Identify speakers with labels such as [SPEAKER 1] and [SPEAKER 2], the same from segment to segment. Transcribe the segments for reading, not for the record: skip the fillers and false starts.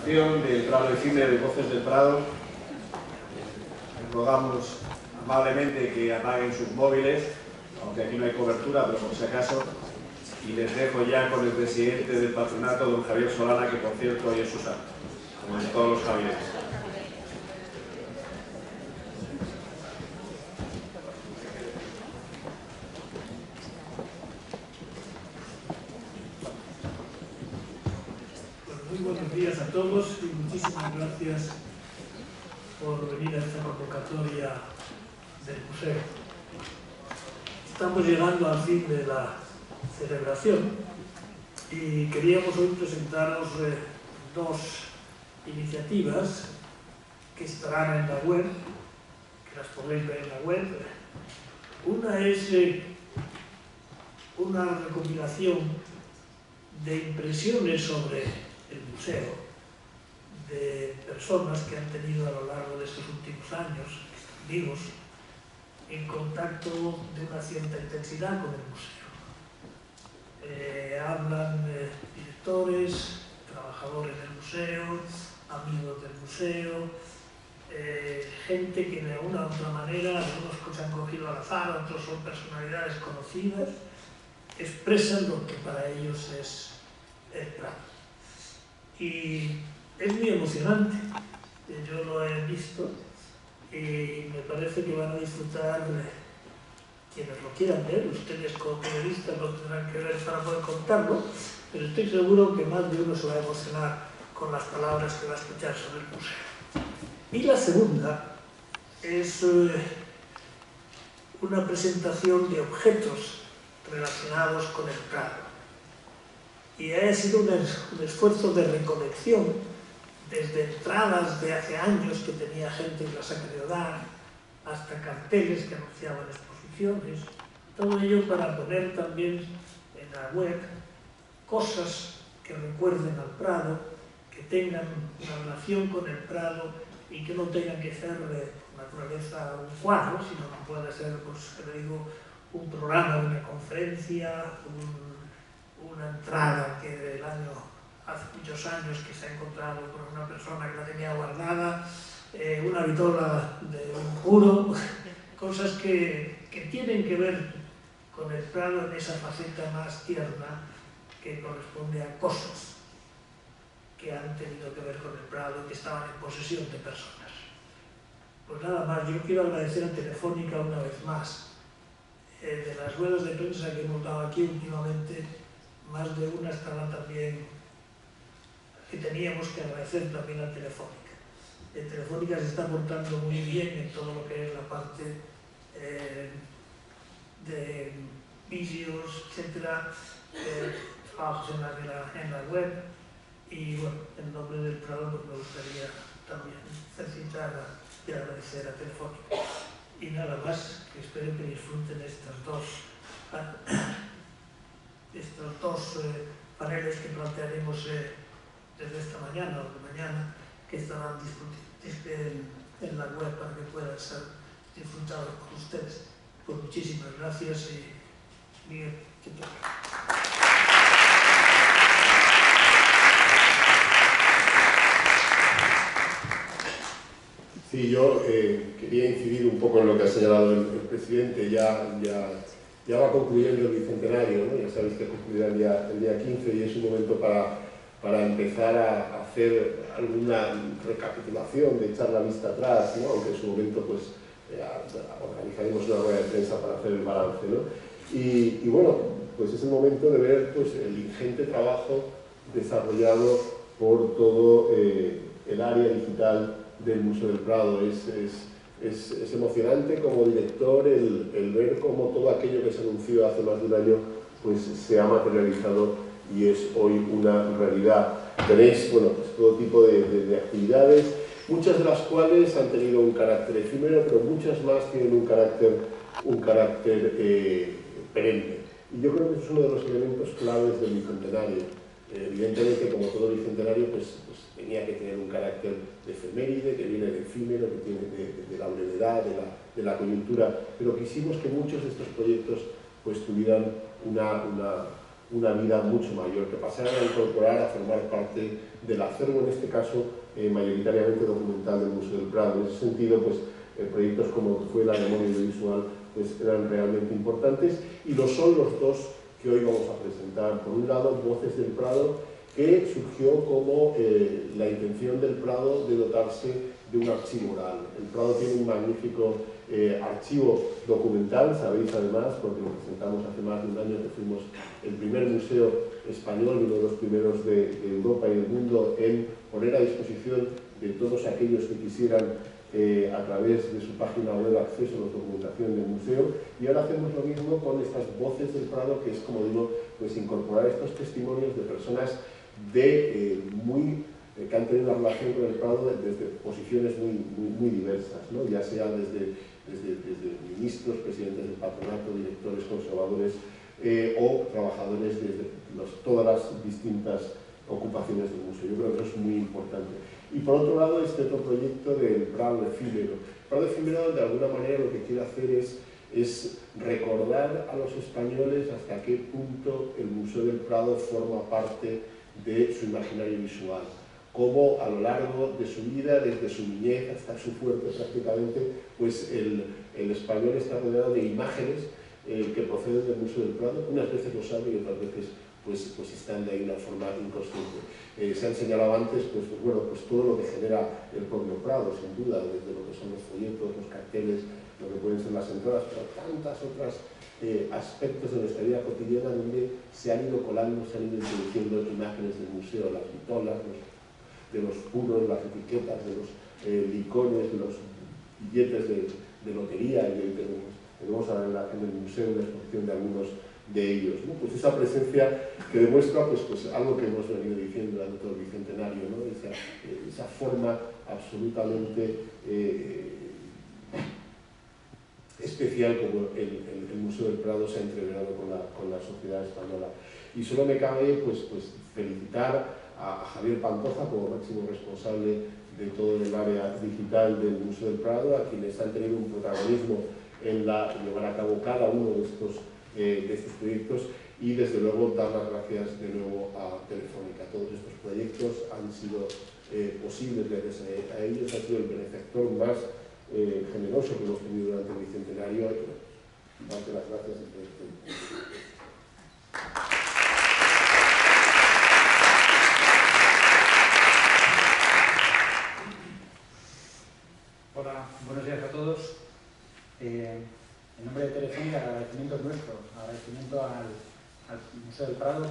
[SPEAKER 1] presentación del Prado de Cine de Voces del Prado. Les rogamos amablemente que apaguen sus móviles, aunque aquí no hay cobertura, pero por si acaso. Y les dejo ya con el presidente del patronato, don Javier Solana, que por cierto hoy es su santo, como en todos los Javieres.
[SPEAKER 2] Muy buenos días a todos y muchísimas gracias por venir a esta convocatoria del museo. Estamos llegando al fin de la celebración y queríamos hoy presentaros dos iniciativas que estarán en la web, que las podéis ver en la web. Una es una recopilación de impresiones sobre el museo de personas que han tenido a lo largo de estos últimos años, vivos, en contacto de una cierta intensidad con el museo. Hablan directores, trabajadores del museo, amigos del museo, gente que de una u otra manera, algunos que se han cogido al azar, otros son personalidades conocidas, expresan lo que para ellos es el Prado. Y es muy emocionante, yo lo he visto y me parece que van a disfrutar quienes lo quieran ver. Ustedes como periodistas lo tendrán que ver para poder contarlo, pero estoy seguro que más de uno se va a emocionar con las palabras que va a escuchar sobre el museo. Y la segunda es una presentación de objetos relacionados con el Prado. Y ha sido un esfuerzo de recolección desde entradas de hace años que tenía gente que las ha querido dar, hasta carteles que anunciaban exposiciones, todo ello para poner también en la web cosas que recuerden al Prado, que tengan una relación con el Prado y que no tengan que ser de naturaleza un cuadro, sino que pueda ser, pues, que le digo, un programa, una conferencia, una entrada que del año, hace muchos años, que se ha encontrado con una persona que la tenía guardada, una vitola de un puro, cosas que tienen que ver con el Prado en esa faceta más tierna que corresponde a cosas que han tenido que ver con el Prado y que estaban en posesión de personas. Pues nada más, yo quiero agradecer a Telefónica una vez más. De las ruedas de prensa que hemos dado aquí últimamente, más de una estaba también que teníamos que agradecer también a Telefónica. Telefónica se está portando muy bien en todo lo que es la parte de vídeos, etcétera, trabajos en la web. Y bueno, en nombre del Prado pues me gustaría también felicitar y agradecer a Telefónica. Y nada más, que espero que disfruten estos dos paneles que plantearemos desde esta mañana o de mañana, que estarán en la web para que puedan ser disfrutados por ustedes. Pues muchísimas gracias y Miguel, que toca.
[SPEAKER 3] Sí, yo quería incidir un poco en lo que ha señalado el presidente. Ya va concluyendo el bicentenario, ¿no? Ya sabéis que concluirá el día 15 y es un momento para empezar a hacer alguna recapitulación, de echar la vista atrás, ¿no? Aunque en su momento pues, organizaremos una rueda de prensa para hacer el balance, ¿no? Y bueno, pues es el momento de ver pues, el ingente trabajo desarrollado por todo el área digital del Museo del Prado. Es emocionante como director el ver cómo todo aquello que se anunció hace más de un año pues, se ha materializado y es hoy una realidad. Tenéis bueno, pues, todo tipo de actividades, muchas de las cuales han tenido un carácter efímero, pero muchas más tienen un carácter perenne. Y yo creo que eso es uno de los elementos claves del bicentenario. Evidentemente, como todo bicentenario, pues tenía que tener un carácter de efeméride, que viene de efímero, que tiene de la brevedad, de la coyuntura, pero quisimos que muchos de estos proyectos pues, tuvieran una una vida mucho mayor, que pasaran a incorporar, a formar parte del acervo, en este caso, mayoritariamente documental del Museo del Prado. En ese sentido, pues, proyectos como fue la memoria audiovisual pues, eran realmente importantes, y lo son los dos que hoy vamos a presentar. Por un lado, Voces del Prado, que surgió como la intención del Prado de dotarse de un archivo oral. El Prado tiene un magnífico archivo documental, sabéis además, porque lo presentamos hace más de un año, que fuimos el primer museo español, uno de los primeros de Europa y del mundo, en poner a disposición de todos aquellos que quisieran a través de su página web acceso a la documentación del museo, y ahora hacemos lo mismo con estas Voces del Prado, que es, como digo, pues incorporar estos testimonios de personas que han tenido una relación con el Prado desde posiciones muy diversas, ¿no? Ya sea desde ministros, presidentes del patronato, directores conservadores o trabajadores desde todas las distintas ocupaciones del museo. Yo creo que eso es muy importante. Y por otro lado, este otro proyecto del Prado efímero. El Prado efímero, de alguna manera, lo que quiere hacer es recordar a los españoles hasta qué punto el Museo del Prado forma parte de su imaginario visual. Cómo a lo largo de su vida, desde su niñez hasta su muerte prácticamente, pues el español está rodeado de imágenes que proceden del Museo del Prado. Unas veces lo sabe y otras veces pues están de ahí de una forma inconsciente. Se han señalado antes pues todo lo que genera el propio Prado, sin duda, desde lo que son los folletos, los carteles, lo que pueden ser las entradas, pero tantas otras aspectos de nuestra vida cotidiana donde se han ido colando, se han ido introduciendo imágenes del museo, las vitolas, de los puros, las etiquetas, de los licones, de los billetes de lotería, y tenemos ahora en el museo una exposición de algunos de ellos, ¿no? Pues esa presencia que demuestra pues algo que hemos venido diciendo durante todo el bicentenario, ¿no? Esa forma absolutamente especial como el Museo del Prado se ha entreverado con la sociedad española. Y solo me cabe pues felicitar a Javier Pantoja como máximo responsable de todo el área digital del Museo del Prado, a quienes han tenido un protagonismo en llevar a cabo cada uno de estos proyectos, y desde luego dar las gracias de nuevo a Telefónica. Todos estos proyectos han sido posibles gracias a ellos, ha sido el benefactor más generoso que hemos tenido durante el bicentenario. Darte las gracias a todos.
[SPEAKER 4] Hola, buenos días a todos. En nombre de Telefónica, el agradecimiento es nuestro, agradecimiento al Museo del Prado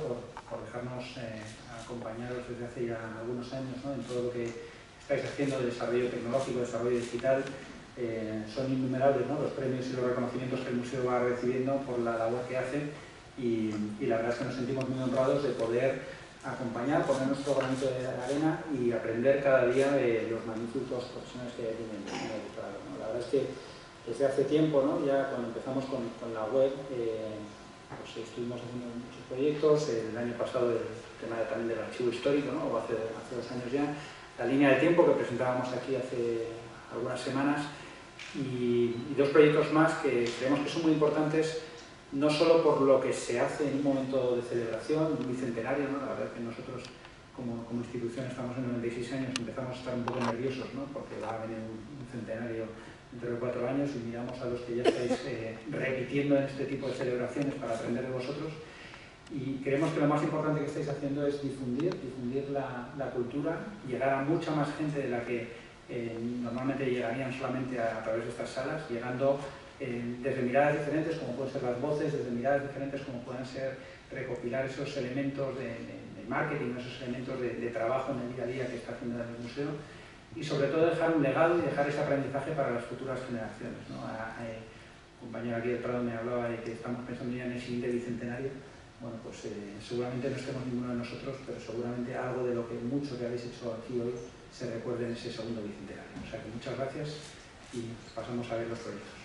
[SPEAKER 4] por dejarnos acompañaros desde hace ya algunos años, ¿no? En todo lo que estáis haciendo de desarrollo tecnológico, desarrollo digital. Son innumerables, ¿no?, los premios y los reconocimientos que el museo va recibiendo por la labor que hace, y la verdad es que nos sentimos muy honrados de poder acompañar, poner nuestro granito de arena y aprender cada día de los magníficos profesionales que tienen el Prado, ¿no? La verdad es que desde hace tiempo, ¿no?, ya cuando empezamos con la web, pues estuvimos haciendo muchos proyectos. El año pasado el tema también del archivo histórico, ¿no?, o hace 2 años ya, la línea de tiempo que presentábamos aquí hace algunas semanas, y 2 proyectos más que creemos que son muy importantes, no solo por lo que se hace en un momento de celebración, un bicentenario, ¿no? La verdad es que nosotros como institución estamos en 96 años, empezamos a estar un poco nerviosos, ¿no?, porque va a venir un centenario dentro de 4 años, y miramos a los que ya estáis repitiendo en este tipo de celebraciones para aprender de vosotros, y creemos que lo más importante que estáis haciendo es difundir la cultura, llegar a mucha más gente de la que normalmente llegarían solamente a través de estas salas, llegando desde miradas diferentes, como pueden ser las voces, desde miradas diferentes, como pueden ser recopilar esos elementos de marketing, esos elementos de trabajo en el día a día que está haciendo el museo, y sobre todo dejar un legado y dejar ese aprendizaje para las futuras generaciones, ¿no? Un compañero aquí del Prado me hablaba de que estamos pensando ya en el siguiente bicentenario. Bueno, pues seguramente no estemos ninguno de nosotros, pero seguramente algo de lo que mucho que habéis hecho aquí hoy se recuerde en ese segundo bicentenario. O sea que muchas gracias, y pasamos a ver los proyectos.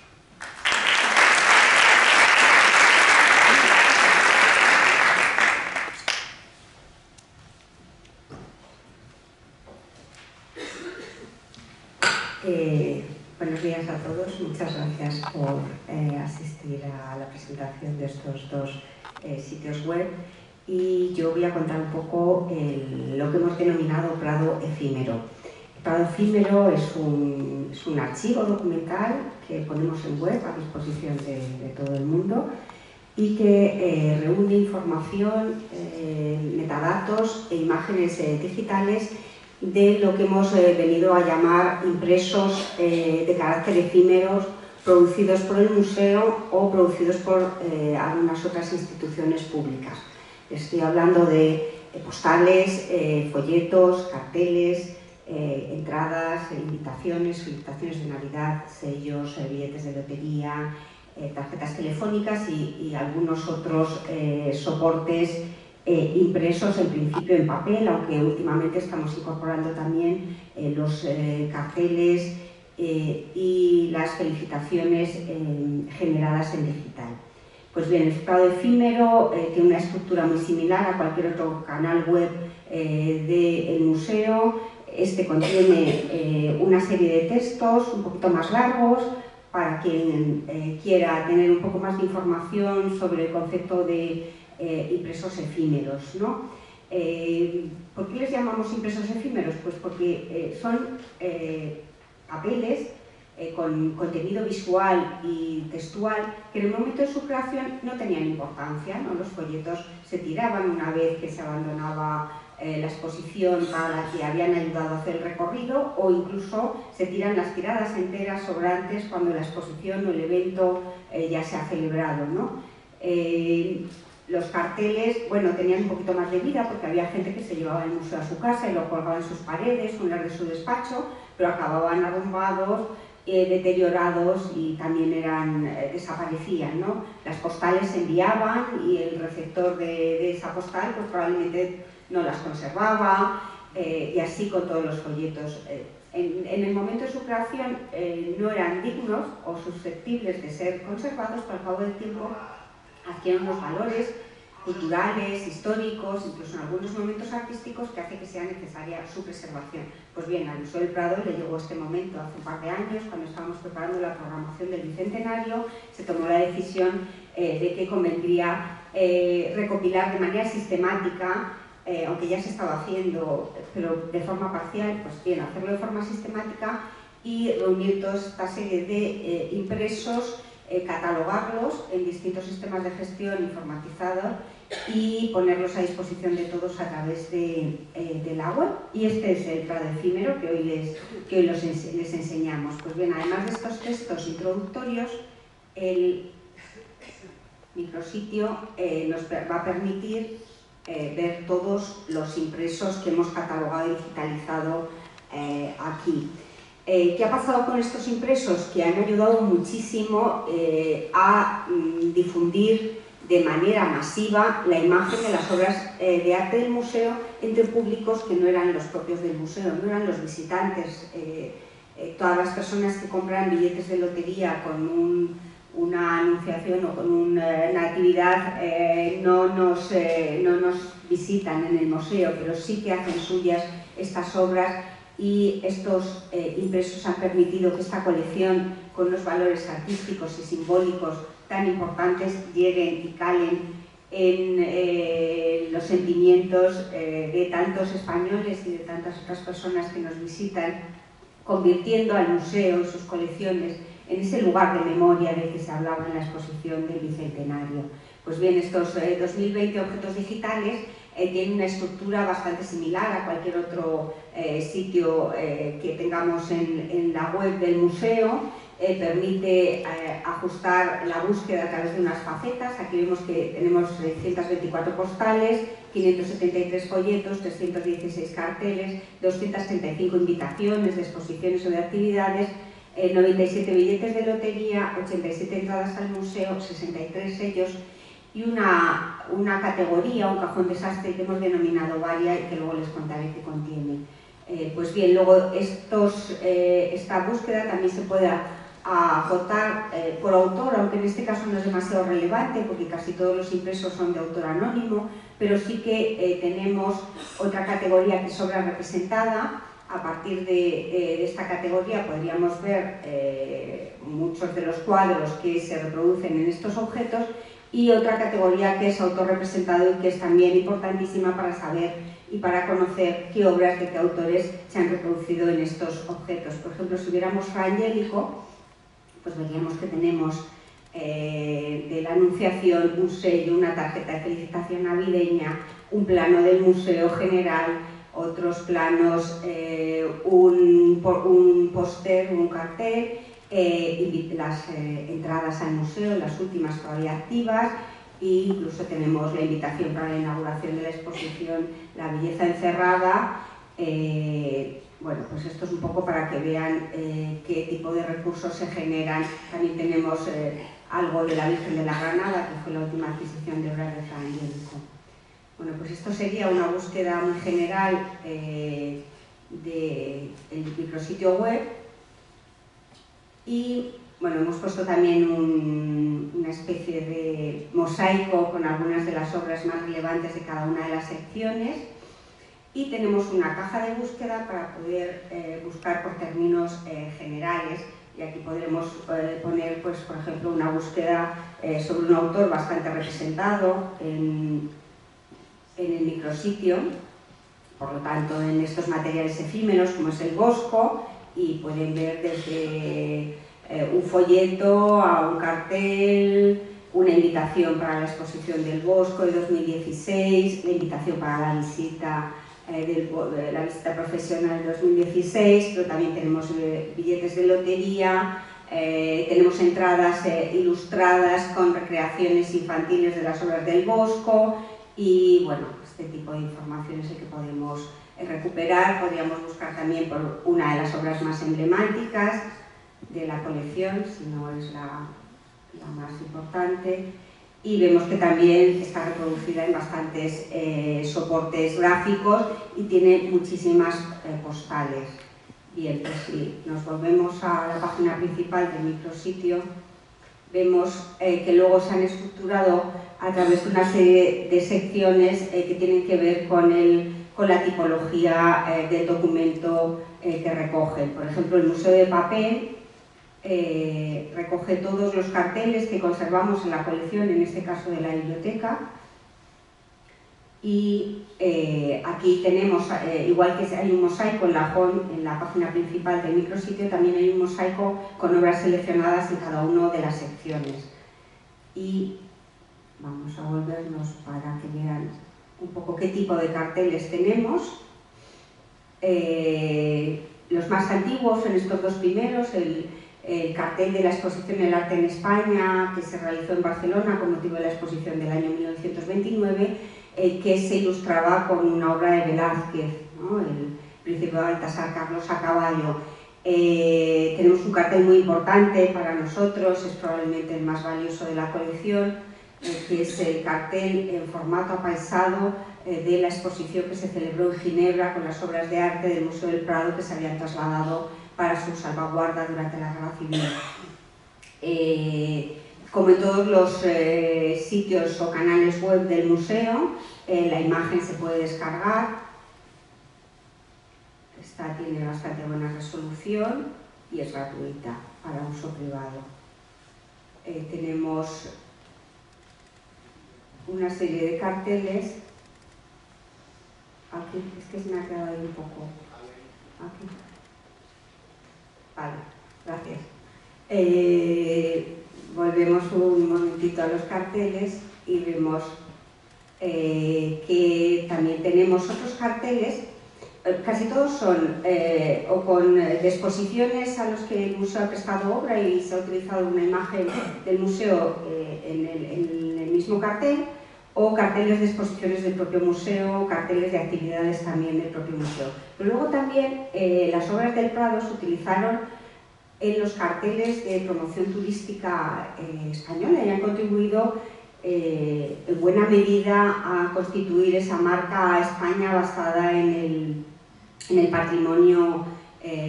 [SPEAKER 5] Buenos días a todos, muchas gracias por asistir a la presentación de estos 2 sitios web. y yo voy a contar un poco lo que hemos denominado Prado efímero. El Prado efímero es un archivo documental que ponemos en web a disposición de todo el mundo y que reúne información, metadatos e imágenes digitales de lo que hemos venido a llamar impresos de carácter efímeros producidos por el museo o producidos por algunas otras instituciones públicas. Estoy hablando de postales, folletos, carteles, entradas, invitaciones, felicitaciones de Navidad, sellos, billetes de lotería, tarjetas telefónicas y algunos otros soportes impresos en principio en papel, aunque últimamente estamos incorporando también los carteles y las felicitaciones generadas en digital. Pues bien, el Prado efímero tiene una estructura muy similar a cualquier otro canal web del museo. Este contiene una serie de textos un poquito más largos para quien quiera tener un poco más de información sobre el concepto de impresos efímeros, ¿no? ¿Por qué les llamamos impresos efímeros? Pues porque son papeles con contenido visual y textual que en el momento de su creación no tenían importancia, ¿no? Los folletos se tiraban una vez que se abandonaba la exposición para la que habían ayudado a hacer el recorrido, o incluso se tiran las tiradas enteras sobrantes cuando la exposición o el evento ya se ha celebrado, ¿no? Los carteles, bueno, tenían un poquito más de vida porque había gente que se llevaba el museo a su casa y lo colgaba en sus paredes o en las de su despacho, pero acababan arrumbados, deteriorados y también desaparecían, ¿no? Las postales se enviaban y el receptor de esa postal pues probablemente no las conservaba, y así con todos los folletos. En el momento de su creación no eran dignos o susceptibles de ser conservados, pero al cabo del tiempo adquieren unos valores culturales, históricos, incluso en algunos momentos artísticos que hace que sea necesaria su preservación. Pues bien, al Museo del Prado le llegó este momento hace un par de años, cuando estábamos preparando la programación del Bicentenario, se tomó la decisión de que convendría recopilar de manera sistemática, aunque ya se estaba haciendo, pero de forma parcial, pues bien, hacerlo de forma sistemática y reunir toda esta serie de impresos, catalogarlos en distintos sistemas de gestión informatizados y ponerlos a disposición de todos a través de la web. Y este es el Prado efímero que hoy les enseñamos. Pues bien, además de estos textos introductorios, el micrositio nos va a permitir ver todos los impresos que hemos catalogado y digitalizado aquí. ¿Qué ha pasado con estos impresos? Que han ayudado muchísimo a difundir de manera masiva la imagen de las obras de arte del museo entre públicos que no eran los propios del museo, no eran los visitantes. Todas las personas que compran billetes de lotería con una anunciación o con una actividad no nos visitan en el museo, pero sí que hacen suyas estas obras. Y estos impresos han permitido que esta colección, con unos valores artísticos y simbólicos tan importantes, lleguen y calen en los sentimientos de tantos españoles y de tantas otras personas que nos visitan, convirtiendo al museo y sus colecciones en ese lugar de memoria del que se hablaba en la exposición del Bicentenario. Pues bien, estos 2020 objetos digitales tienen una estructura bastante similar a cualquier otro sitio que tengamos en la web del museo. Permite ajustar la búsqueda a través de unas facetas. Aquí vemos que tenemos 624 postales, 573 folletos, 316 carteles, 235 invitaciones de exposiciones o de actividades, 97 billetes de lotería, 87 entradas al museo, 63 sellos y una categoría, un cajón desastre que hemos denominado Varia y que luego les contaré qué contiene. Pues bien, luego esta búsqueda también se puede acotar por autor, aunque en este caso no es demasiado relevante porque casi todos los impresos son de autor anónimo, pero sí que tenemos otra categoría que sobra representada. A partir de esta categoría podríamos ver muchos de los cuadros que se reproducen en estos objetos y otra categoría que es autorrepresentado y que es también importantísima para saber y para conocer qué obras de qué autores se han reproducido en estos objetos. Por ejemplo, si viéramos Fra Angelico, pues veríamos que tenemos de la Anunciación un sello, una tarjeta de felicitación navideña, un plano del Museo General, otros planos, un póster, un cartel, las entradas al museo, las últimas todavía activas, e incluso tenemos la invitación para la inauguración de la exposición La belleza encerrada. Bueno, pues esto es un poco para que vean qué tipo de recursos se generan. También tenemos algo de la Virgen de la Granada, que fue la última adquisición de obras de Fra Angelico. Bueno, pues esto sería una búsqueda muy general del micrositio web. Y bueno, hemos puesto también una especie de mosaico con algunas de las obras más relevantes de cada una de las secciones. Y tenemos una caja de búsqueda para poder buscar por términos generales. Y aquí podremos poner, pues, por ejemplo, una búsqueda sobre un autor bastante representado en el micrositio, por lo tanto, en estos materiales efímeros, como es el Bosco, y pueden ver desde un folleto a un cartel, una invitación para la exposición del Bosco de 2016, la invitación para la visita la visita profesional de 2016, pero también tenemos billetes de lotería, tenemos entradas ilustradas con recreaciones infantiles de las obras del Bosco y bueno, este tipo de información es el que podemos recuperar. Podríamos buscar también por una de las obras más emblemáticas de la colección, si no es la más importante. Y vemos que también está reproducida en bastantes soportes gráficos y tiene muchísimas postales. Bien, pues si nos volvemos a la página principal del micrositio, vemos que luego se han estructurado a través de una serie de secciones que tienen que ver con la tipología del documento que recogen. Por ejemplo, el Museo de Papel recoge todos los carteles que conservamos en la colección, en este caso de la biblioteca, y aquí tenemos, igual que hay un mosaico en la página principal del micrositio, también hay un mosaico con obras seleccionadas en cada una de las secciones. Y vamos a volvernos para que vean un poco qué tipo de carteles tenemos. Los más antiguos son estos dos primeros, el cartel de la exposición El arte en España, que se realizó en Barcelona con motivo de la exposición del año 1929, que se ilustraba con una obra de Velázquez, ¿no? El Príncipe de Baltasar Carlos a caballo. Tenemos un cartel muy importante para nosotros, es probablemente el más valioso de la colección, que es el cartel en formato apaisado de la exposición que se celebró en Ginebra con las obras de arte del Museo del Prado que se habían trasladado para su salvaguarda durante la Guerra Civil. Como en todos los sitios o canales web del museo, la imagen se puede descargar. Esta tiene bastante buena resolución y es gratuita para uso privado. Tenemos una serie de carteles. Aquí, es que se me ha quedado ahí un poco. Aquí. Vale, gracias. Volvemos un momentito a los carteles y vemos que también tenemos otros carteles. Casi todos son o con exposiciones a los que el museo ha prestado obra y se ha utilizado una imagen del museo en el mismo cartel, o carteles de exposiciones del propio museo, carteles de actividades también del propio museo. Pero luego también las obras del Prado se utilizaron en los carteles de promoción turística española y han contribuido en buena medida a constituir esa marca España basada en el patrimonio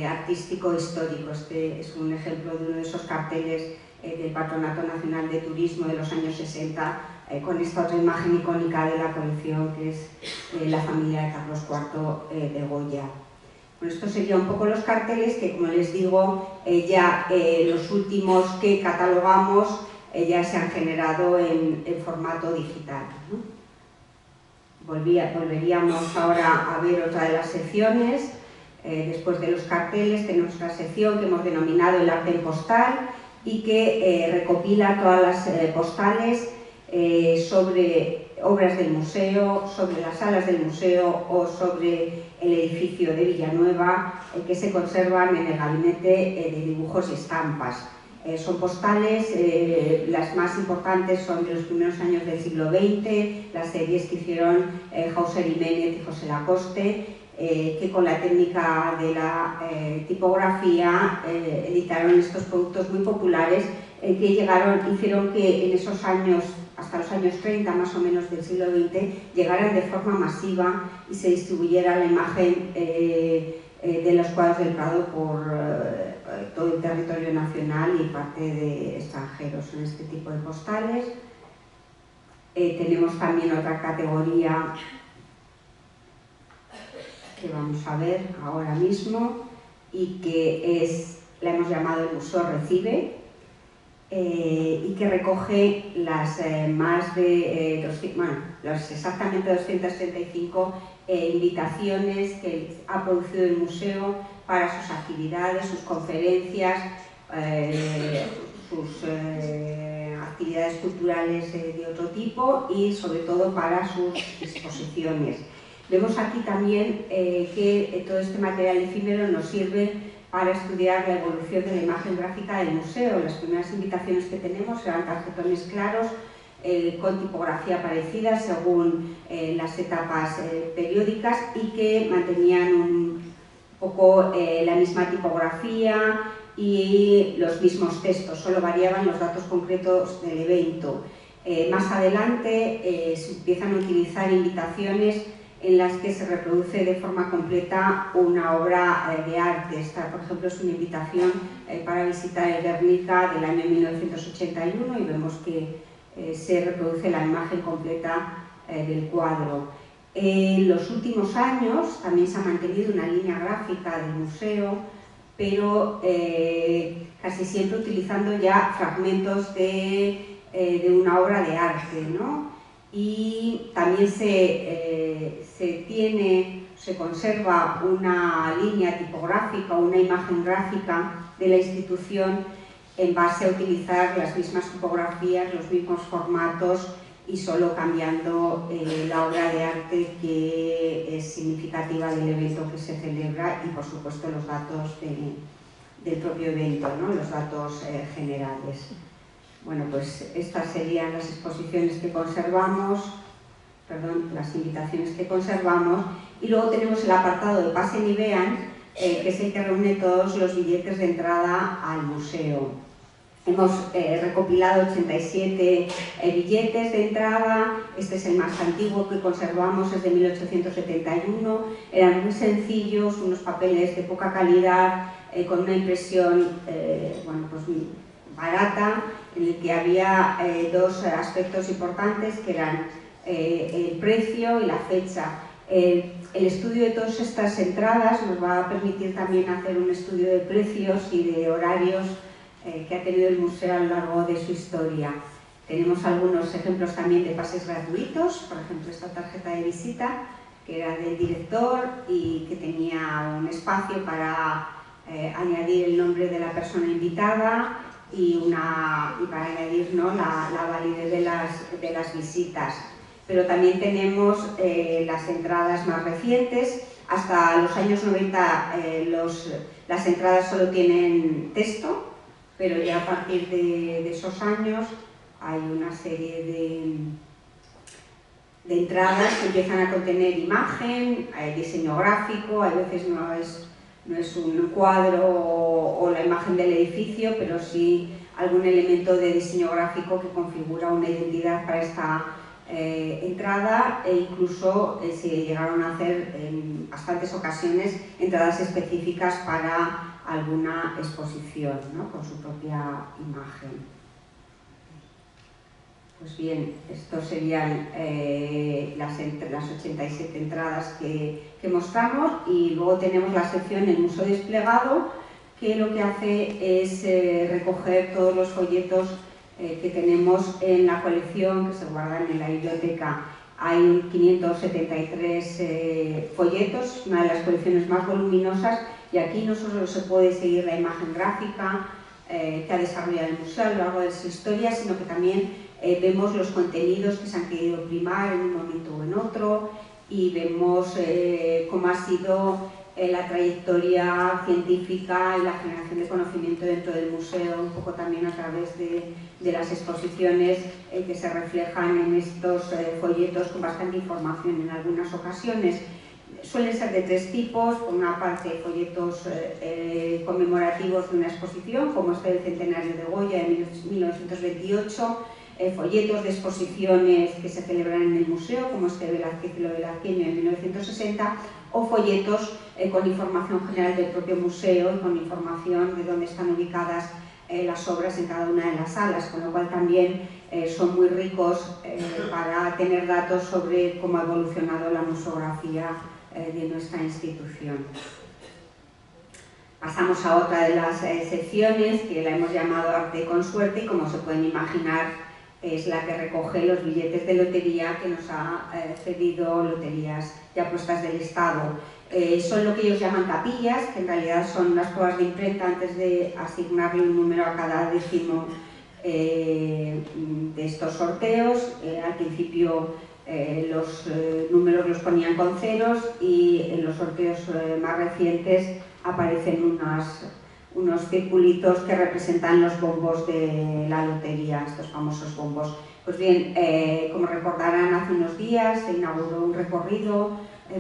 [SPEAKER 5] artístico histórico. Este es un ejemplo de uno de esos carteles del Patronato Nacional de Turismo de los años 60, con esta otra imagen icónica de la colección, que es la familia de Carlos IV de Goya. Bueno, estos serían un poco los carteles que, como les digo, ya los últimos que catalogamos ya se han generado en formato digital, ¿no? Volveríamos ahora a ver otra de las secciones. Después de los carteles tenemos una sección que hemos denominado el arte en postal y que recopila todas las postales sobre obras del museo, sobre las salas del museo o sobre el edificio de Villanueva que se conservan en el gabinete de dibujos y estampas. Son postales, las más importantes son de los primeros años del siglo XX, las series que hicieron Hauser y Menet y José Lacoste, que con la técnica de la tipografía editaron estos productos muy populares que hicieron que en esos años, hasta los años 30 más o menos del siglo XX, llegaran de forma masiva y se distribuyera la imagen de los cuadros del Prado por todo el territorio nacional y parte de extranjeros en este tipo de postales. Tenemos también otra categoría que vamos a ver ahora mismo y que la hemos llamado el Museo Recibe, y que recoge las más de exactamente 235 invitaciones que ha producido el museo para sus actividades, sus conferencias, sus actividades culturales de otro tipo y sobre todo para sus exposiciones. Vemos aquí también que todo este material efímero nos sirve para estudiar la evolución de la imagen gráfica del museo. Las primeras invitaciones que tenemos eran tarjetones claros con tipografía parecida según las etapas periódicas y que mantenían un poco la misma tipografía y los mismos textos, solo variaban los datos concretos del evento. Más adelante se empiezan a utilizar invitaciones en las que se reproduce de forma completa una obra de arte. Esta, por ejemplo, es una invitación para visitar el Guernica del año 1981 y vemos que se reproduce la imagen completa del cuadro. En los últimos años también se ha mantenido una línea gráfica del museo, pero casi siempre utilizando ya fragmentos de una obra de arte, ¿no? Y también se conserva una línea tipográfica, una imagen gráfica de la institución en base a utilizar las mismas tipografías, los mismos formatos y solo cambiando la obra de arte que es significativa del evento que se celebra y por supuesto los datos del propio evento, ¿no? Los datos generales. Bueno, pues estas serían las exposiciones que conservamos, las invitaciones que conservamos, y luego tenemos el apartado de Pasen y Vean, que es el que reúne todos los billetes de entrada al museo. Hemos recopilado 87 billetes de entrada, este es el más antiguo que conservamos, es de 1871, eran muy sencillos, unos papeles de poca calidad, con una impresión barata, en el que había dos aspectos importantes que eran el precio y la fecha. El estudio de todas estas entradas nos va a permitir también hacer un estudio de precios y de horarios que ha tenido el museo a lo largo de su historia. Tenemos algunos ejemplos también de pases gratuitos, por ejemplo esta tarjeta de visita que era del director y que tenía un espacio para añadir el nombre de la persona invitada y para añadir, ¿no?, la validez de las visitas. Pero también tenemos las entradas más recientes. Hasta los años 90 las entradas solo tienen texto, pero ya a partir de esos años hay una serie de entradas que empiezan a contener imagen, diseño gráfico, a veces no es un cuadro o la imagen del edificio, pero sí algún elemento de diseño gráfico que configura una identidad para esta entrada, e incluso se llegaron a hacer en bastantes ocasiones entradas específicas para alguna exposición, ¿no?, con su propia imagen. Pues bien, estos serían las 87 entradas que mostramos, y luego tenemos la sección El Museo Desplegado, que lo que hace es recoger todos los folletos que tenemos en la colección que se guardan en la biblioteca. Hay 573 folletos, una de las colecciones más voluminosas, y aquí no solo se puede seguir la imagen gráfica que ha desarrollado el museo a lo largo de su historia, sino que también vemos los contenidos que se han querido primar en un momento o en otro, y vemos cómo ha sido la trayectoria científica y la generación de conocimiento dentro del museo, un poco también a través de las exposiciones que se reflejan en estos folletos con bastante información en algunas ocasiones. Suelen ser de tres tipos: por una parte folletos conmemorativos de una exposición, como este del centenario de Goya en 1928, folletos de exposiciones que se celebran en el museo, como este Velázquez y lo velazqueño en 1960, o folletos con información general del propio museo y con información de dónde están ubicadas las obras en cada una de las salas, con lo cual también son muy ricos para tener datos sobre cómo ha evolucionado la museografía de nuestra institución. Pasamos a otra de las secciones, que la hemos llamado Arte con Suerte, y como se pueden imaginar es la que recoge los billetes de lotería que nos ha cedido Loterías y Apuestas del Estado. Son lo que ellos llaman capillas, que en realidad son las pruebas de imprenta antes de asignarle un número a cada décimo de estos sorteos. Al principio los números los ponían con ceros, y en los sorteos más recientes aparecen unos circulitos que representan los bombos de la lotería, estos famosos bombos. Pues bien, como recordarán, hace unos días se inauguró un recorrido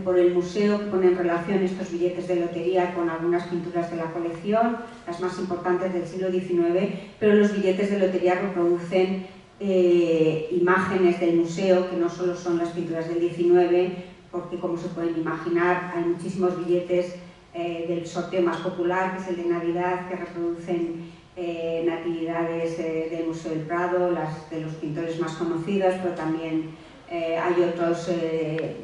[SPEAKER 5] por el museo que pone en relación estos billetes de lotería con algunas pinturas de la colección, las más importantes del siglo XIX, pero los billetes de lotería reproducen imágenes del museo que no solo son las pinturas del XIX, porque como se pueden imaginar hay muchísimos billetes del sorteo más popular, que es el de Navidad, que reproducen natividades del Museo del Prado, las de los pintores más conocidos, pero también hay otros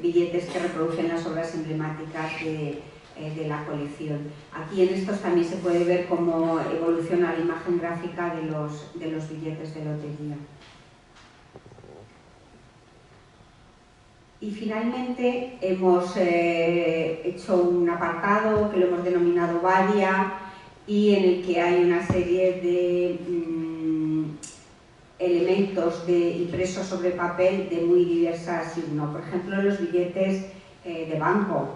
[SPEAKER 5] billetes que reproducen las obras emblemáticas de la colección. Aquí en estos también se puede ver cómo evoluciona la imagen gráfica de los billetes de lotería. Y finalmente hemos hecho un apartado que lo hemos denominado Varia, y en el que hay una serie de elementos impresos sobre papel de muy diversa signo. Por ejemplo, los billetes de banco.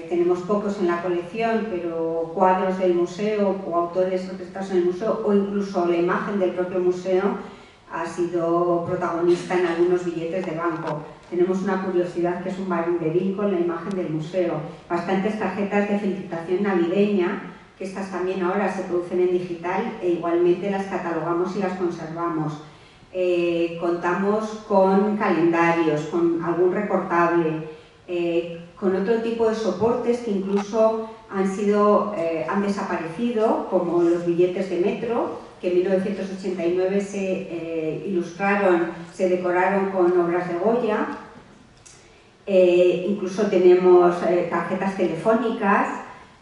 [SPEAKER 5] Tenemos pocos en la colección, pero cuadros del museo o autores representados en el museo, o incluso la imagen del propio museo ha sido protagonista en algunos billetes de banco. Tenemos una curiosidad, que es un banderín con la imagen del museo, bastantes tarjetas de felicitación navideña, que estas también ahora se producen en digital, e igualmente las catalogamos y las conservamos. Contamos con calendarios, con algún recortable, con otro tipo de soportes que incluso han desaparecido, como los billetes de metro, que en 1989 se ilustraron, se decoraron con obras de Goya. Incluso tenemos tarjetas telefónicas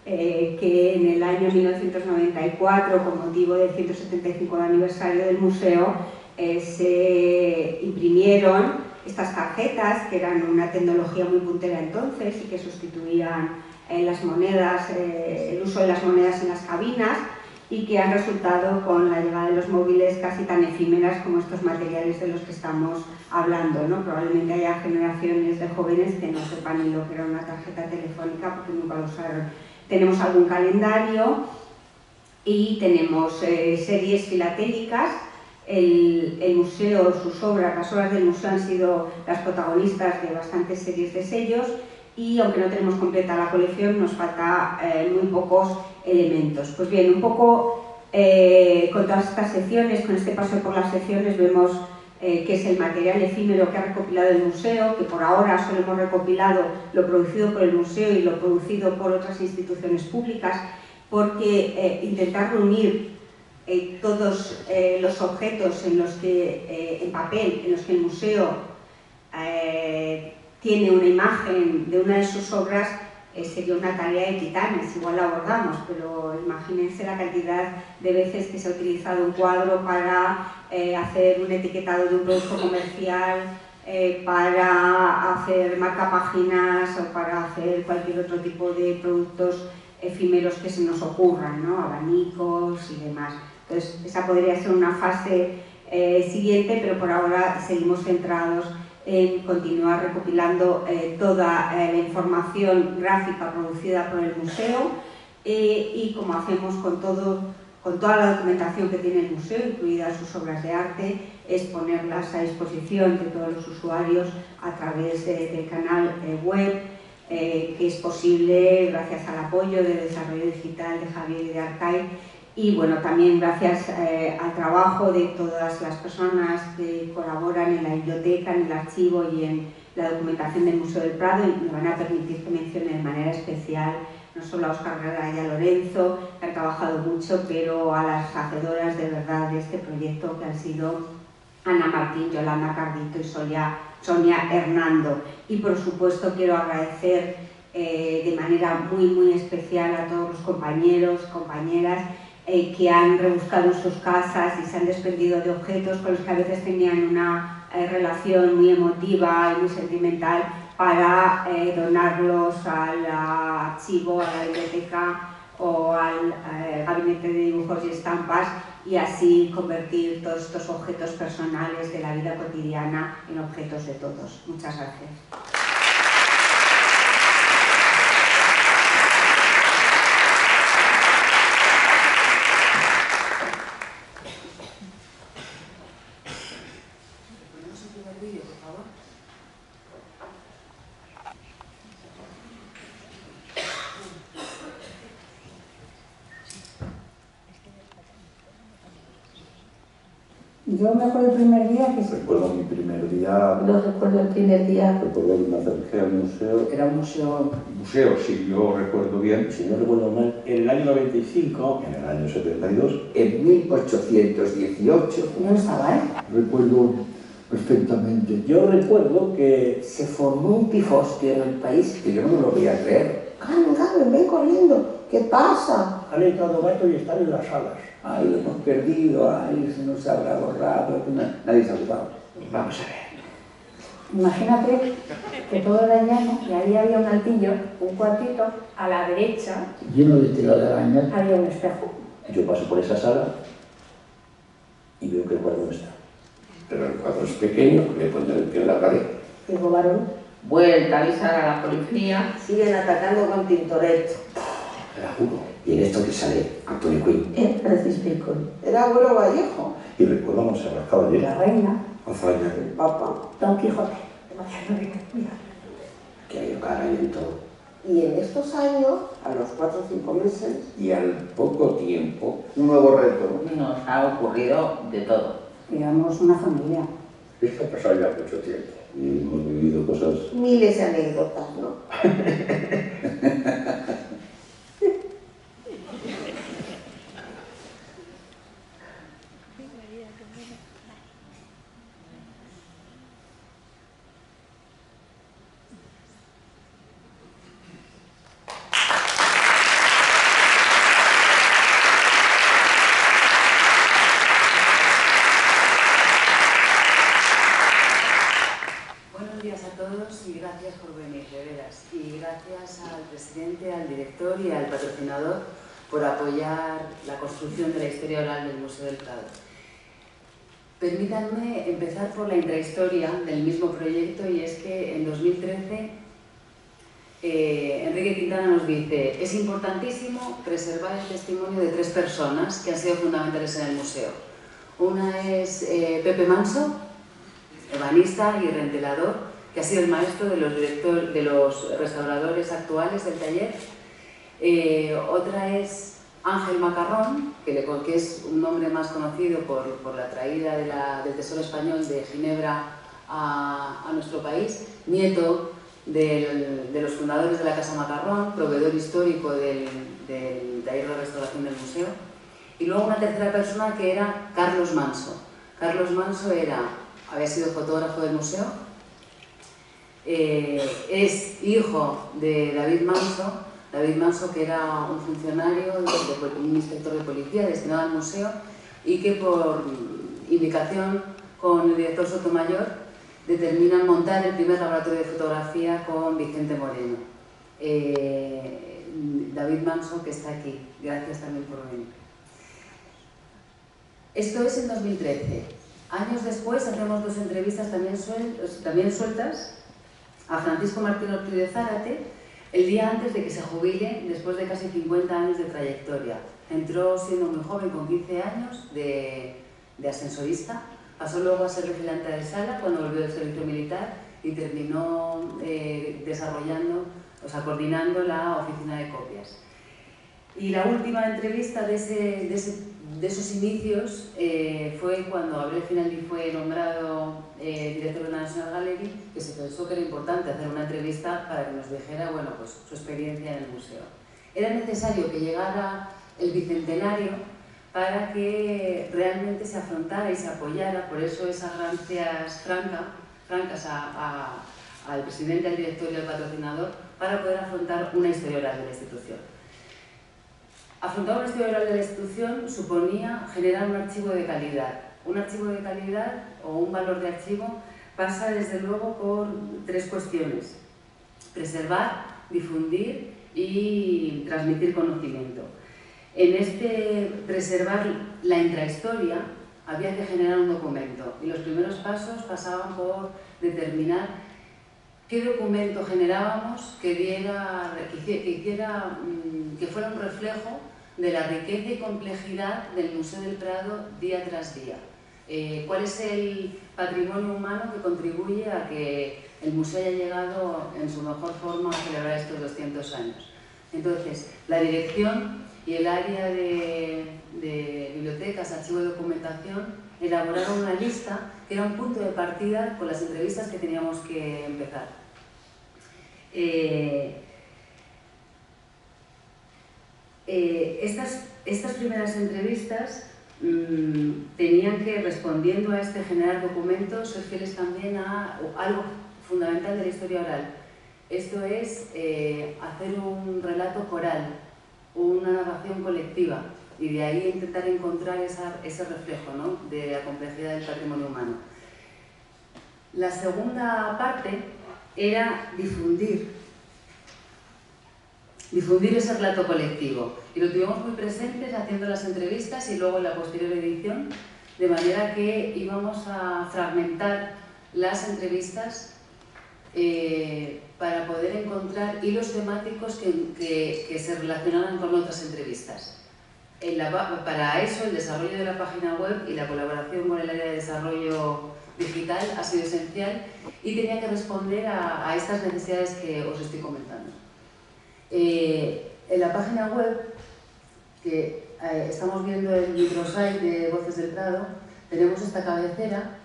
[SPEAKER 5] que en el año 1994, con motivo del 175 aniversario del museo, se imprimieron estas tarjetas, que eran una tecnología muy puntera entonces y que sustituían las monedas, el uso de las monedas en las cabinas, y que han resultado, con la llegada de los móviles, casi tan efímeras como estos materiales de los que estamos hablando, ¿no? Probablemente haya generaciones de jóvenes que no sepan ni lo que era una tarjeta telefónica porque nunca lo usaron. Tenemos algún calendario y tenemos series filatélicas. El museo, sus obras, las obras del museo han sido las protagonistas de bastantes series de sellos, y aunque no tenemos completa la colección, nos falta muy pocos elementos. Pues bien, un poco con todas estas secciones, con este paso por las secciones, vemos que es el material efímero que ha recopilado el museo, que por ahora solo hemos recopilado lo producido por el museo y lo producido por otras instituciones públicas, porque intentar reunir todos los objetos en papel en los que el museo tiene una imagen de una de sus obras sería una tarea de titanes, igual la abordamos, pero imagínense la cantidad de veces que se ha utilizado un cuadro para hacer un etiquetado de un producto comercial, para hacer marcapáginas o para hacer cualquier otro tipo de productos efímeros que se nos ocurran, ¿no? Abanicos y demás. Entonces, esa podría ser una fase siguiente, pero por ahora seguimos centrados en continuar recopilando toda la información gráfica producida por el museo y como hacemos con toda la documentación que tiene el museo, incluidas sus obras de arte, es ponerlas a disposición de todos los usuarios a través del canal web, que es posible gracias al apoyo del desarrollo digital de Javier y de Arcai, y bueno, también gracias al trabajo de todas las personas que colaboran en la biblioteca, en el archivo y en la documentación del Museo del Prado, y me van a permitir que mencione de manera especial no solo a Óscar Guerra y a Lorenzo, que han trabajado mucho, pero a las hacedoras de verdad de este proyecto, que han sido Ana Martín, Yolanda Cardito y Sonia Hernando. Y por supuesto quiero agradecer de manera muy especial a todos los compañeros, compañeras que han rebuscado en sus casas y se han desprendido de objetos con los que a veces tenían una relación muy emotiva y muy sentimental, para donarlos al archivo, a la biblioteca o al gabinete de dibujos y estampas, y así convertir todos estos objetos personales de la vida cotidiana en objetos de todos. Muchas gracias.
[SPEAKER 6] Yo me acuerdo el primer día que...
[SPEAKER 7] Recuerdo mi primer día...
[SPEAKER 6] No recuerdo el primer día...
[SPEAKER 7] Recuerdo que me acerqué al museo...
[SPEAKER 6] Era un museo...
[SPEAKER 7] Museo, sí, yo recuerdo bien, si no recuerdo mal, en el año 95, en el año 72, en 1818...
[SPEAKER 6] No estaba, ¿eh?
[SPEAKER 7] Recuerdo perfectamente. Yo recuerdo que
[SPEAKER 6] se formó un pifostio en el país
[SPEAKER 7] yo no me lo voy a creer.
[SPEAKER 6] Carmen, ven corriendo. ¿Qué pasa?
[SPEAKER 8] Han entrado gatos y están en las salas.
[SPEAKER 7] Ay, lo hemos perdido, ay, se nos habrá borrado, nadie se ha ocupado. Vamos a ver.
[SPEAKER 6] Imagínate que todo era llano y ahí había un altillo, un cuartito, a la derecha,
[SPEAKER 7] lleno de tela de araña.
[SPEAKER 6] había un espejo.
[SPEAKER 7] Yo paso por esa sala y veo que el cuadro no está. Pero el cuadro es pequeño, le pondré el pie en la pared.
[SPEAKER 6] Y robaron.
[SPEAKER 9] Vuelta a avisar a la policía.
[SPEAKER 6] Siguen atacando con Tintoretto.
[SPEAKER 7] Te la juro. Y en esto que sale Antonio Quinn.
[SPEAKER 6] Francis Bacon.
[SPEAKER 10] Era Abuelo Vallejo.
[SPEAKER 7] Y recuerdo a Monserrat Caballé.
[SPEAKER 6] La reina.
[SPEAKER 7] Azaña.
[SPEAKER 10] El Papa.
[SPEAKER 6] Don Quijote. Demasiado rico. Mira.
[SPEAKER 7] Que hay cara y en todo.
[SPEAKER 10] Y en estos años, a los 4 o 5 meses,
[SPEAKER 7] Y al poco tiempo,
[SPEAKER 10] un nuevo reto.
[SPEAKER 9] Nos ha ocurrido de todo.
[SPEAKER 6] Éramos una familia.
[SPEAKER 7] esto ha pasado ya mucho tiempo. Y hemos vivido cosas...
[SPEAKER 10] Miles de anécdotas, ¿no?
[SPEAKER 11] Y gracias por venir, de veras. Y gracias al presidente, al director y al patrocinador por apoyar la construcción de la historia oral del Museo del Prado. Permítanme empezar por la intrahistoria del mismo proyecto, y es que en 2013 Enrique Quintana nos dice: es importantísimo preservar el testimonio de 3 personas que han sido fundamentales en el museo. Una es Pepe Manso, ebanista y rentelador, que ha sido el maestro de los restauradores actuales del taller. Otra es Ángel Macarrón, que es un nombre más conocido por la traída del Tesoro Español de Ginebra a nuestro país, nieto de los fundadores de la Casa Macarrón, proveedor histórico del taller de restauración del museo. Y luego una tercera persona, que era Carlos Manso. Carlos Manso había sido fotógrafo del museo, es hijo de David Manso, que era un funcionario, un inspector de policía destinado al museo, y que por indicación con el director Sotomayor determinan montar el primer laboratorio de fotografía con Vicente Moreno. David Manso, que está aquí. Gracias también por venir. Esto es en 2013. Años después hacemos dos entrevistas también sueltas a Francisco Martín Ortiz de Zárate, el día antes de que se jubile, después de casi 50 años de trayectoria. Entró siendo muy joven, con 15 años, de ascensorista. Pasó luego a ser vigilante de sala cuando volvió del servicio militar y terminó coordinando la oficina de copias. Y la última entrevista de esos inicios fue cuando Gabriel Finaldi fue nombrado director de la National Gallery, que se pensó que era importante hacer una entrevista para que nos dijera, bueno, pues, su experiencia en el museo. Era necesario que llegara el bicentenario para que realmente se afrontara y se apoyara, por eso esas gracias francas al presidente, al director y al patrocinador, para poder afrontar una historia oral de la institución. Afrontar una historia oral de la institución suponía generar un archivo de calidad. Un archivo de calidad o un valor de archivo pasa desde luego por tres cuestiones: preservar, difundir y transmitir conocimiento. En este preservar la intrahistoria había que generar un documento y los primeros pasos pasaban por determinar qué documento generábamos que fuera un reflejo de la riqueza y complejidad del Museo del Prado día tras día. ¿Cuál es el patrimonio humano que contribuye a que el museo haya llegado en su mejor forma a celebrar estos 200 años? Entonces, la dirección y el área de bibliotecas, archivo de documentación, elaboraron una lista que era un punto de partida con las entrevistas que teníamos que empezar. Estas primeras entrevistas tenían que, respondiendo a este generar documentos, ser fieles también a algo fundamental de la historia oral. Esto es hacer un relato coral, una narración colectiva, y de ahí intentar encontrar ese reflejo, ¿no?, de la complejidad del patrimonio humano. La segunda parte era difundir ese relato colectivo, y lo tuvimos muy presentes haciendo las entrevistas y luego en la posterior edición, de manera que íbamos a fragmentar las entrevistas para poder encontrar hilos temáticos que se relacionaran con otras entrevistas. Para eso, el desarrollo de la página web y la colaboración con el área de desarrollo digital ha sido esencial y tenía que responder a estas necesidades que os estoy comentando. En la página web, que estamos viendo el microsite de Voces del Prado, tenemos esta cabecera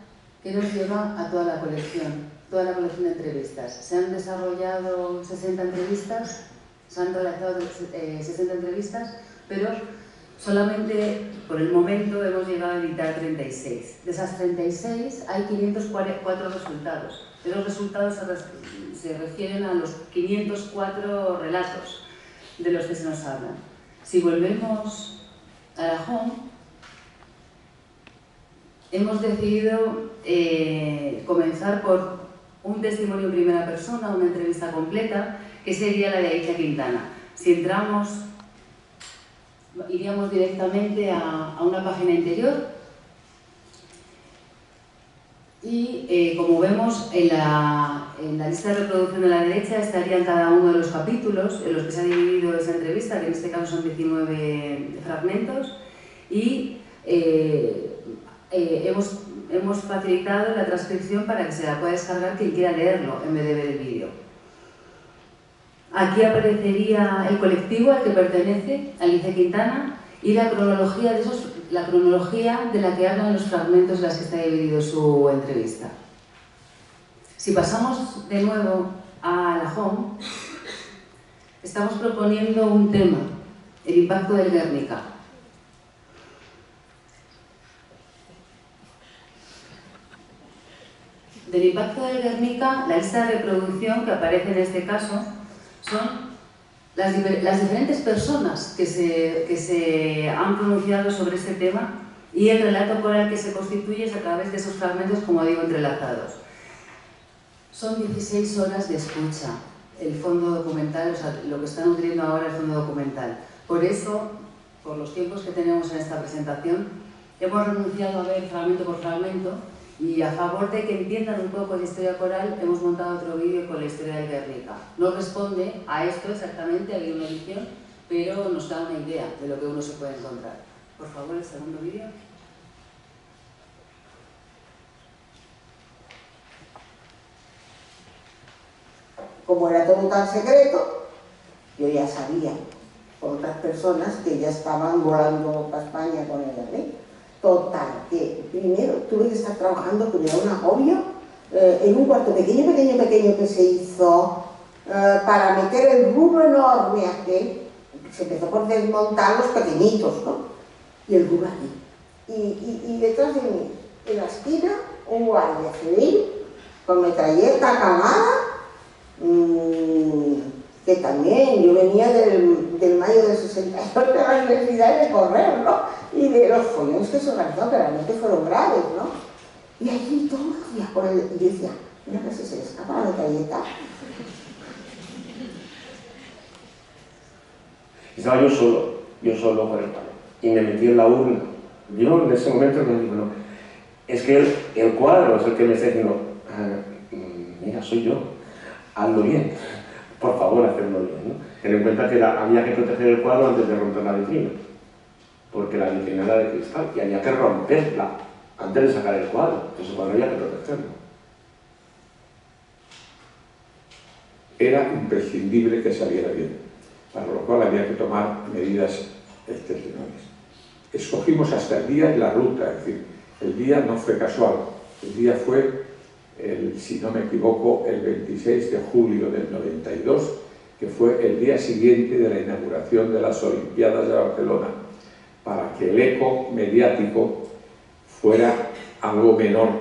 [SPEAKER 11] que nos lleva a toda la colección de entrevistas. Se han desarrollado 60 entrevistas, se han realizado 60 entrevistas, pero solamente por el momento hemos llegado a editar 36. De esas 36 hay 504 resultados. Esos resultados se refieren a los 504 relatos de los que se nos hablan. Si volvemos a la home, hemos decidido comenzar por un testimonio en primera persona, una entrevista completa, que sería la de Aicha Quintana. Si entramos, iríamos directamente a una página interior y como vemos en la lista de reproducción de la derecha estarían cada uno de los capítulos en los que se ha dividido esa entrevista, que en este caso son 19 fragmentos, y hemos facilitado la transcripción para que se la pueda descargar quien quiera leerlo en vez de ver el vídeo. Aquí aparecería el colectivo al que pertenece, Alicia Quintana, y la cronología de la que hablan los fragmentos de las que está dividido su entrevista. Si pasamos de nuevo a la home, estamos proponiendo un tema, el impacto del Guernica. Del impacto del Guernica, la lista de reproducción que aparece en este caso son las diferentes personas que se han pronunciado sobre este tema y el relato coral que se constituye es a través de esos fragmentos, como digo, entrelazados. Son 16 horas de escucha, el fondo documental, o sea, lo que está nutriendo ahora el fondo documental. Por eso, por los tiempos que tenemos en esta presentación, hemos renunciado a ver fragmento por fragmento y a favor de que entiendan un poco la historia coral, hemos montado otro vídeo con la historia del Guernica. No responde a esto exactamente, hay una edición, pero nos da una idea de lo que uno se puede encontrar. Por favor, el segundo vídeo.
[SPEAKER 10] Como era todo tan secreto, yo ya sabía por otras personas que ya estaban volando para España con el Guernica. Total, que primero tuve que estar trabajando, que me da un agobio, en un cuarto pequeño que se hizo para meter el rulo enorme aquel. Se empezó por desmontar los pequeñitos, ¿no? Y el rulo aquí. Y detrás de mí, en la esquina, un guardia civil con metralleta cargada, que también yo venía del mayo del 68 de la universidad de correr, ¿no? Y de los follones que se organizaron, que realmente fueron graves, ¿no? Y allí todo el día por el... Y yo decía, mira que si se le escapa la metralleta.
[SPEAKER 12] Estaba yo solo por el palo, y me metí en la urna. Yo en ese momento me digo, no, es que el cuadro es el que me está diciendo, mira, soy yo, hazlo bien, por favor, hacerlo bien, ¿no? Ten en cuenta que había que proteger el cuadro antes de romper la vitrina, porque la vitrina era de cristal y había que romperla antes de sacar el cuadro, entonces el cuadro había que protegerlo.
[SPEAKER 13] Era imprescindible que saliera bien, para lo cual había que tomar medidas excepcionales. Escogimos hasta el día y la ruta, es decir, el día no fue casual, el día fue, si no me equivoco, el 26 de julio del 92, que fue el día siguiente de la inauguración de las Olimpiadas de Barcelona, para que el eco mediático fuera algo menor,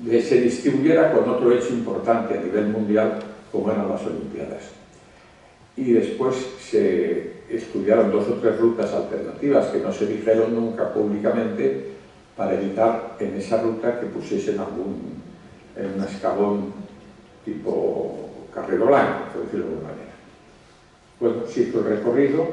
[SPEAKER 13] se distribuyera con otro hecho importante a nivel mundial como eran las Olimpiadas. Y después se estudiaron 2 o 3 rutas alternativas que no se dijeron nunca públicamente para evitar en esa ruta que pusiesen en un escalón tipo Carrero Blanco, por decirlo de alguna manera. Bueno, se hizo el recorrido,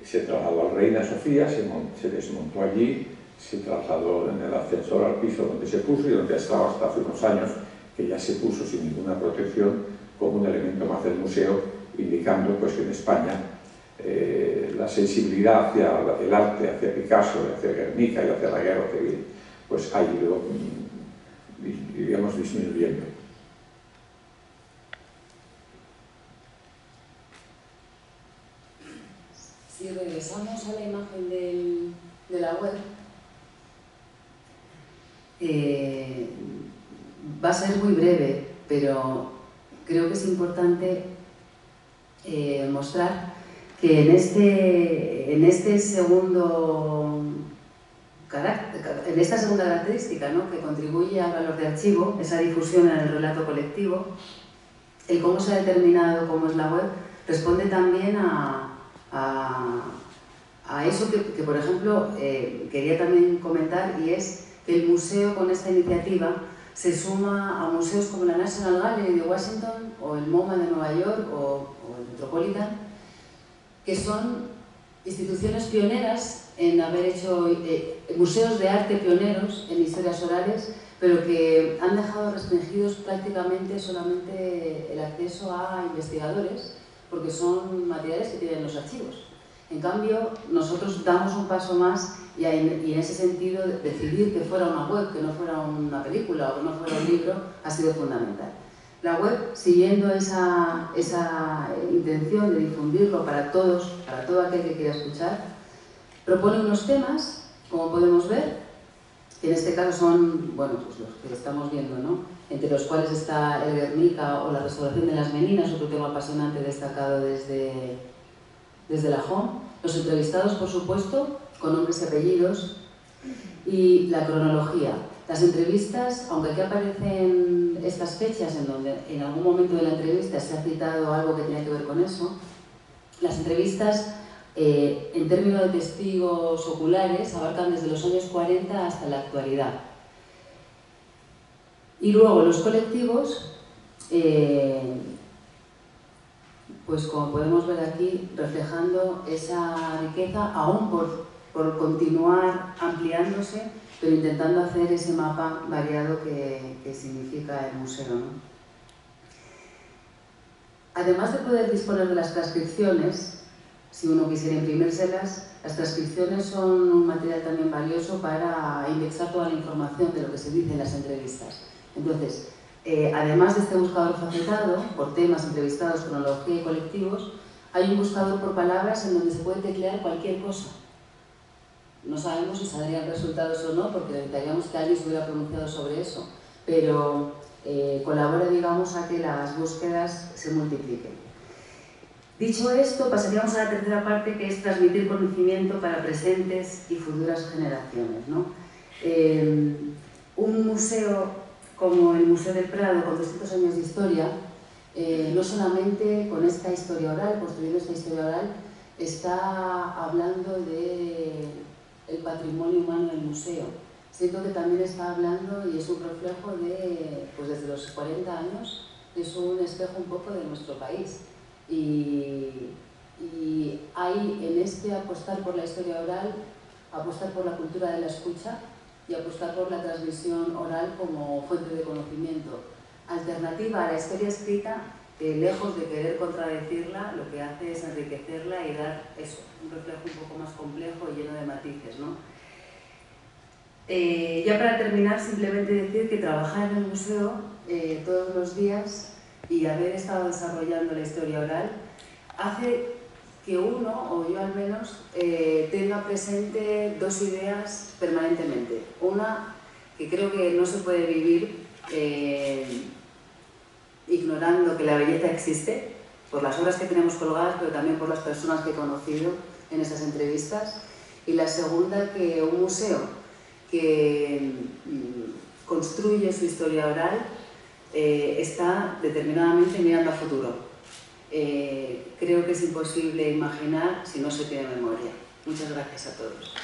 [SPEAKER 13] se trasladó a Reina Sofía, se desmontó allí, se trasladó en el ascensor al piso donde se puso y donde estaba hasta hace unos años, que ya se puso sin ninguna protección como un elemento más del museo, indicando pues, que en España la sensibilidad hacia el arte, hacia Picasso, hacia Guernica y hacia la guerra civil, pues ha ido, digamos, disminuyendo.
[SPEAKER 11] Si regresamos a la imagen de la web, va a ser muy breve, pero creo que es importante mostrar que en esta segunda característica, ¿no?, que contribuye al valor de archivo, esa difusión en el relato colectivo, el cómo se ha determinado cómo es la web, responde también a eso que por ejemplo, quería también comentar, y es que el museo con esta iniciativa se suma a museos como la National Gallery de Washington o el MoMA de Nueva York o el Metropolitan, que son instituciones pioneras en haber hecho museos de arte pioneros en historias orales, pero que han dejado restringidos prácticamente solamente el acceso a investigadores, porque son materiales que tienen los archivos. En cambio, nosotros damos un paso más y en ese sentido decidir que fuera una web, que no fuera una película o que no fuera un libro, ha sido fundamental. La web, siguiendo esa intención de difundirlo para todos, para todo aquel que quiera escuchar, propone unos temas, como podemos ver, que en este caso son, bueno, pues los que estamos viendo, ¿no?, entre los cuales está el Guernica o la restauración de las Meninas, otro tema apasionante destacado desde la JOM, los entrevistados, por supuesto, con nombres y apellidos, y la cronología. Las entrevistas, aunque aquí aparecen estas fechas en donde en algún momento de la entrevista se ha citado algo que tiene que ver con eso, las entrevistas en términos de testigos oculares abarcan desde los años 40 hasta la actualidad. Y luego los colectivos, pues como podemos ver aquí, reflejando esa riqueza aún por continuar ampliándose, pero intentando hacer ese mapa variado que significa el museo, ¿no? Además de poder disponer de las transcripciones, si uno quisiera imprimírselas, las transcripciones son un material también valioso para indexar toda la información de lo que se dice en las entrevistas. Entonces, además de este buscador facetado, por temas, entrevistados, cronología y colectivos, hay un buscador por palabras en donde se puede teclear cualquier cosa. No sabemos si saldrían resultados o no, porque necesitaríamos que alguien se hubiera pronunciado sobre eso, pero colabora, digamos, a que las búsquedas se multipliquen. Dicho esto, pasaríamos a la tercera parte, que es transmitir conocimiento para presentes y futuras generaciones, ¿no? Un museo como el Museo del Prado, con 200 años de historia, no solamente con esta historia oral, construyendo esta historia oral, está hablando del patrimonio humano del museo. Siento que también está hablando, y es un reflejo de, pues desde los 40 años, es un espejo un poco de nuestro país. Y hay en este apostar por la historia oral, apostar por la cultura de la escucha y apostar por la transmisión oral como fuente de conocimiento. Alternativa a la historia escrita, que lejos de querer contradecirla, lo que hace es enriquecerla y dar eso, un reflejo un poco más complejo y lleno de matices, ¿no? Ya para terminar, simplemente decir que trabajar en el museo todos los días y haber estado desarrollando la historia oral hace que uno, o yo al menos, tenga presente dos ideas permanentemente. Una, que creo que no se puede vivir ignorando que la belleza existe, por las obras que tenemos colgadas, pero también por las personas que he conocido en esas entrevistas. Y la segunda, que un museo que construye su historia oral está determinadamente mirando a futuro. Creo que es imposible imaginar si no se tiene memoria. Muchas gracias a todos.